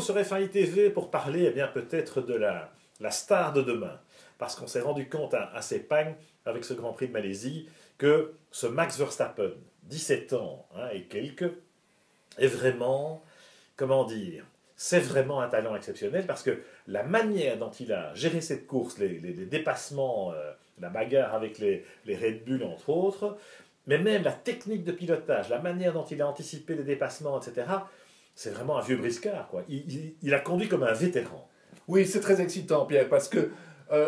sur FAI TV pour parler, eh bien, peut-être de la star de demain. Parce qu'on s'est rendu compte à Sepang, avec ce Grand Prix de Malaisie, que ce Max Verstappen, 17 ans et quelques, est vraiment, comment dire, c'est vraiment un talent exceptionnel parce que la manière dont il a géré cette course, les dépassements, la bagarre avec les Red Bull entre autres, mais même la technique de pilotage, la manière dont il a anticipé les dépassements, etc., c'est vraiment un vieux briscard, quoi. Il a conduit comme un vétéran. Oui, c'est très excitant, Pierre, parce que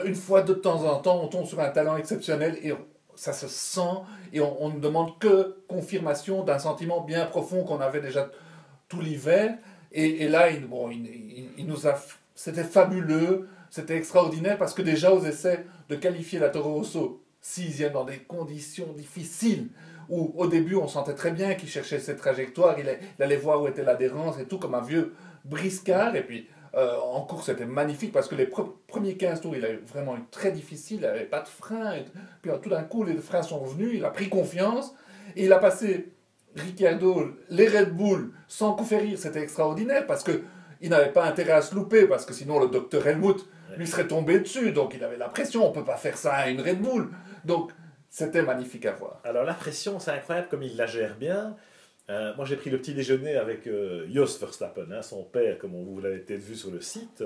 une fois de temps en temps, on tombe sur un talent exceptionnel et ça se sent et on ne demande que confirmation d'un sentiment bien profond qu'on avait déjà tout l'hiver. Et là, il nous a, c'était fabuleux, c'était extraordinaire parce que déjà aux essais de qualifier la Toro Rosso 6e dans des conditions difficiles, où au début on sentait très bien qu'il cherchait ses trajectoires, il allait voir où était l'adhérence et tout, comme un vieux briscard. Et puis en course c'était magnifique parce que les premiers 15 tours il a vraiment eu très difficile, il n'avait pas de frein. Et puis tout d'un coup les freins sont revenus, il a pris confiance et il a passé Ricciardo, les Red Bull, sans coup férir, c'était extraordinaire parce qu'il n'avait pas intérêt à se louper parce que sinon le docteur Helmut lui serait tombé dessus. Donc il avait la pression, on ne peut pas faire ça à une Red Bull. Donc c'était magnifique à voir. Alors la pression, c'est incroyable comme il la gère bien. Moi j'ai pris le petit déjeuner avec Jos Verstappen, son père, comme vous l'avez peut-être vu sur le site.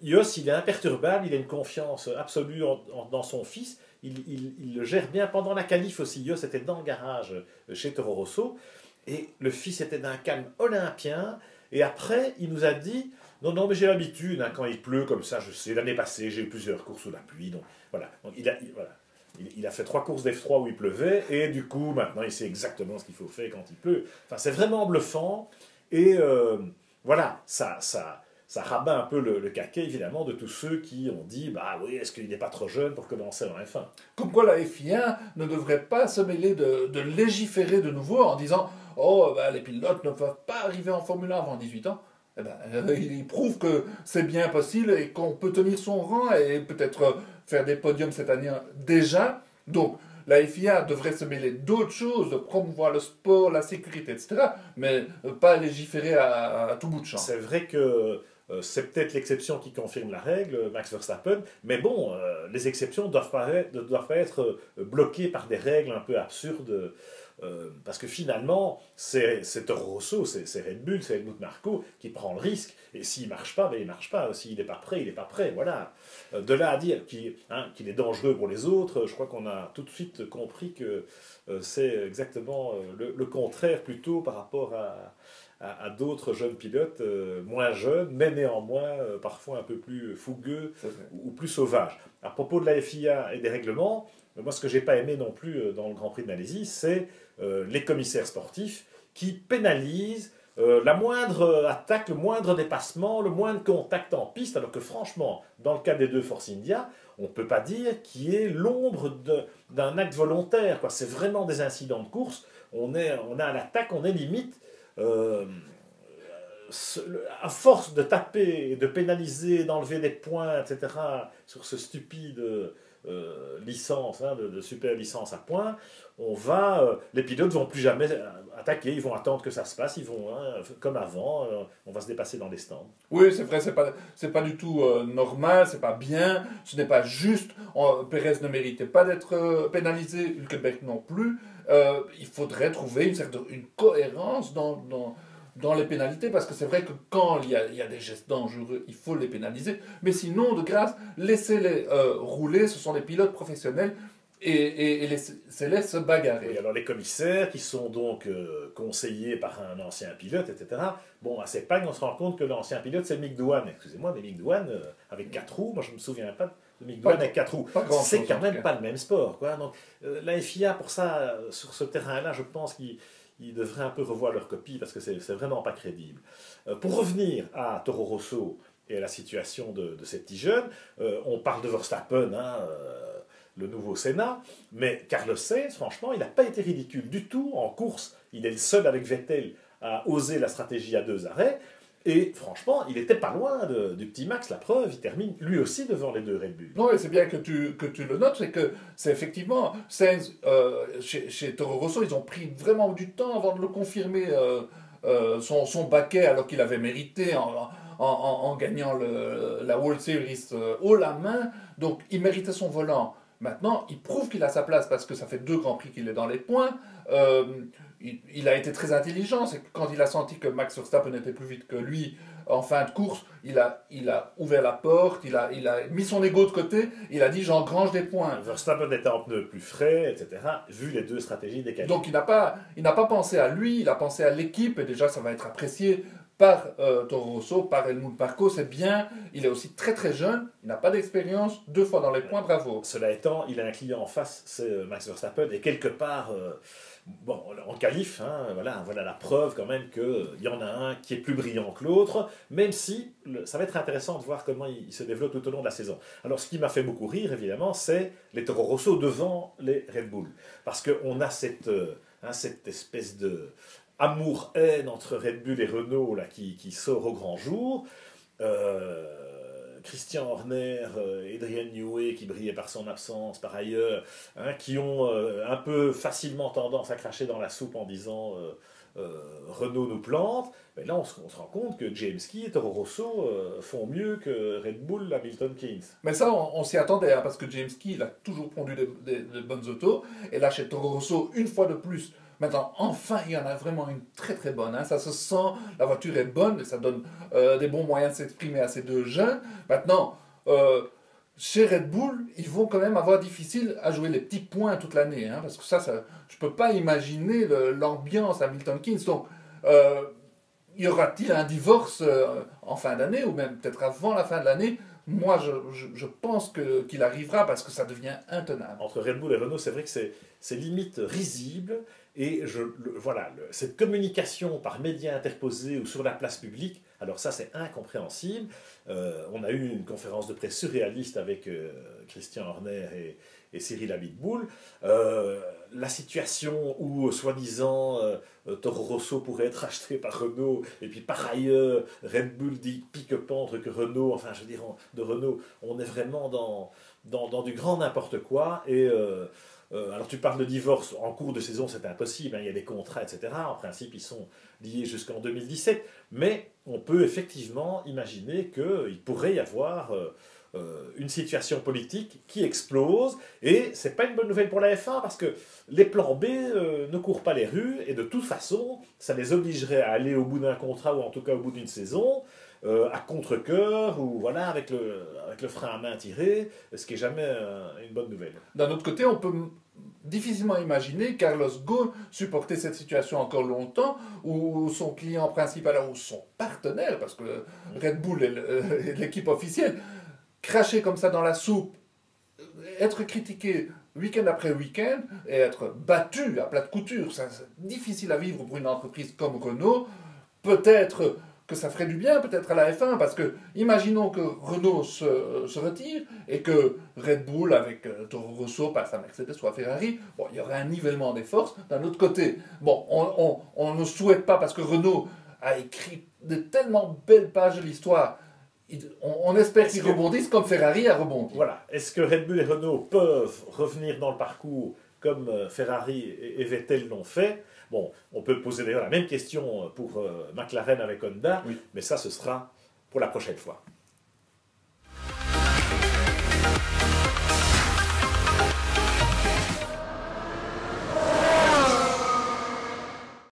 Jos, il est imperturbable, il a une confiance absolue dans son fils. Il le gère bien pendant la qualif aussi. Jos était dans le garage chez Toro Rosso et le fils était d'un calme olympien. Et après, il nous a dit non, non, mais j'ai l'habitude, quand il pleut comme ça, je sais, l'année passée, j'ai eu plusieurs courses sous la pluie. Donc voilà. Donc, il a fait 3 courses d'F3 où il pleuvait et du coup, maintenant, il sait exactement ce qu'il faut faire quand il pleut. Enfin, c'est vraiment bluffant et voilà, ça rabat un peu le caquet, évidemment, de tous ceux qui ont dit « Bah oui, est-ce qu'il n'est pas trop jeune pour commencer en F1 ?» Comme quoi la FIA ne devrait pas se mêler de légiférer de nouveau en disant « Oh, bah, les pilotes ne peuvent pas arriver en Formule 1 avant 18 ans. » Eh ben, il prouve que c'est bien possible et qu'on peut tenir son rang et peut-être faire des podiums cette année déjà. Donc, la FIA devrait se mêler d'autres choses, de promouvoir le sport, la sécurité, etc. Mais pas légiférer à tout bout de champ. C'est vrai que c'est peut-être l'exception qui confirme la règle, Max Verstappen, mais bon, les exceptions ne doivent pas être bloquées par des règles un peu absurdes, parce que finalement, c'est Toro Rosso, c'est Red Bull, c'est Helmut Marko qui prend le risque, et s'il ne marche pas, ben, il ne marche pas, s'il n'est pas prêt, il n'est pas prêt, voilà. De là à dire qu'il est dangereux pour les autres, je crois qu'on a tout de suite compris que c'est exactement le contraire plutôt par rapport à d'autres jeunes pilotes moins jeunes, mais néanmoins parfois un peu plus fougueux ou plus sauvages. À propos de la FIA et des règlements, moi ce que j'ai pas aimé non plus dans le Grand Prix de Malaisie, c'est les commissaires sportifs qui pénalisent la moindre attaque, le moindre dépassement, le moindre contact en piste, alors que franchement, dans le cas des 2 Force India, on ne peut pas dire qu'il y ait l'ombre d'un acte volontaire. C'est vraiment des incidents de course. On a à l'attaque, on est limite à force de taper, de pénaliser, d'enlever des points, etc., sur ce stupide licence, de super licence à points, les pilotes ne vont plus jamais attaquer, ils vont attendre que ça se passe, ils vont, comme avant, on va se dépasser dans les stands. Oui, c'est vrai, c'est pas du tout normal, c'est pas bien, ce n'est pas juste. Pérez ne méritait pas d'être pénalisé, Hülkenberg non plus. Il faudrait trouver une cohérence dans les pénalités, parce que c'est vrai que quand il y a des gestes dangereux, il faut les pénaliser. Mais sinon, de grâce, laissez-les rouler, ce sont des pilotes professionnels, et laissez-les se bagarrer. Oui, alors les commissaires, qui sont donc conseillés par un ancien pilote, etc., bon, à Sepang, on se rend compte que l'ancien pilote, c'est Mick Doohan. Excusez-moi, mais Mick Doohan, avec 4 roues, moi je ne me souviens pas de Mick Doohan avec 4 roues. C'est quand même pas le même sport, quoi. Donc, la FIA, pour ça, sur ce terrain-là, je pense qu'ils devraient un peu revoir leur copie, parce que c'est vraiment pas crédible. Pour revenir à Toro Rosso et à la situation de ces petits jeunes, on parle de Verstappen, le nouveau Senna, mais Carlos Sainz, franchement, il n'a pas été ridicule du tout en course. Il est le seul avec Vettel à oser la stratégie à 2 arrêts, et franchement, il n'était pas loin du petit Max, la preuve, il termine lui aussi devant les 2 Red Bull. Non, et c'est bien que tu le notes, c'est que c'est effectivement, Sainz, chez Toro Rosso, ils ont pris vraiment du temps avant de le confirmer son baquet alors qu'il avait mérité en gagnant la World Series haut la main. Donc il méritait son volant. Maintenant, il prouve qu'il a sa place parce que ça fait 2 Grands Prix qu'il est dans les points. Il a été très intelligent. C'est que quand il a senti que Max Verstappen était plus vite que lui en fin de course, il a ouvert la porte, il a mis son ego de côté, il a dit j'engrange des points. Verstappen était en pneus plus frais, etc., vu les 2 stratégies décalées. Donc il n'a pas pensé à lui, il a pensé à l'équipe, et déjà ça va être apprécié par Toro Rosso, par Helmut Marko, c'est bien. Il est aussi très très jeune, il n'a pas d'expérience, 2 fois dans les points, bravo. Cela étant, il a un client en face, c'est Max Verstappen, et quelque part, bon, en qualif, hein, voilà la preuve quand même qu'il y en a un qui est plus brillant que l'autre, même si ça va être intéressant de voir comment il se développe tout au long de la saison. Alors ce qui m'a fait beaucoup rire, évidemment, c'est les Toro Rosso devant les Red Bull, parce qu'on a cette espèce de amour-haine entre Red Bull et Renault là, qui sort au grand jour. Christian Horner, Adrian Newey, qui brillait par son absence par ailleurs, hein, qui ont un peu facilement tendance à cracher dans la soupe en disant Renault nous plante. Mais là, on se rend compte que James Key et Toro Rosso font mieux que Red Bull, Hamilton, Keynes. Mais ça, on s'y attendait, hein, parce que James Key, il a toujours pondu des bonnes autos. Et là, chez Toro Rosso, une fois de plus, maintenant, enfin, il y en a vraiment une très très bonne. Hein. Ça se sent, la voiture est bonne, et ça donne des bons moyens de s'exprimer à ces 2 jeunes. Maintenant, chez Red Bull, ils vont quand même avoir difficile à jouer les petits points toute l'année. Hein, parce que ça, je ne peux pas imaginer l'ambiance Hamilton Keynes. Donc, y aura-t-il un divorce en fin d'année, ou même peut-être avant la fin de l'année? Moi, je pense qu'il arrivera parce que ça devient intenable. Entre Red Bull et Renault, c'est vrai que c'est limite risible. Et cette communication par médias interposés ou sur la place publique, alors ça c'est incompréhensible. On a eu une conférence de presse surréaliste avec Christian Horner et Cyril Abitboul. La situation où, soi-disant, Toro Rosso pourrait être acheté par Renault, et puis par ailleurs, Red Bull dit pique-pendre que Renault, enfin je veux dire, de Renault, on est vraiment dans du grand n'importe quoi. Et alors tu parles de divorce, en cours de saison c'est impossible, hein, il y a des contrats, etc. En principe ils sont liés jusqu'en 2017, mais on peut effectivement imaginer qu'il pourrait y avoir une situation politique qui explose, et c'est pas une bonne nouvelle pour la F1 parce que les plans B ne courent pas les rues, et de toute façon ça les obligerait à aller au bout d'un contrat, ou en tout cas au bout d'une saison, à contre-cœur, ou voilà, avec le frein à main tiré, ce qui n'est jamais une bonne nouvelle. D'un autre côté, on peut difficilement imaginer Carlos Ghosn supporter cette situation encore longtemps, où son client principal, ou son partenaire, parce que Red Bull est l'équipe officielle, cracher comme ça dans la soupe, être critiqué week-end après week-end, et être battu à plat de couture, c'est difficile à vivre pour une entreprise comme Renault. Peut-être que ça ferait du bien peut-être à la F1, parce que imaginons que Renault se retire et que Red Bull avec Toro Rosso passe à Mercedes ou à Ferrari, bon, il y aurait un nivellement des forces. D'un autre côté, bon, on ne souhaite pas, parce que Renault a écrit de tellement belles pages de l'histoire, on espère qu'ils rebondissent comme Ferrari a rebondi. Voilà. Est-ce que Red Bull et Renault peuvent revenir dans le parcours comme Ferrari et Vettel l'ont fait? Bon, on peut poser d'ailleurs la même question pour McLaren avec Honda, oui. Mais ça, ce sera pour la prochaine fois.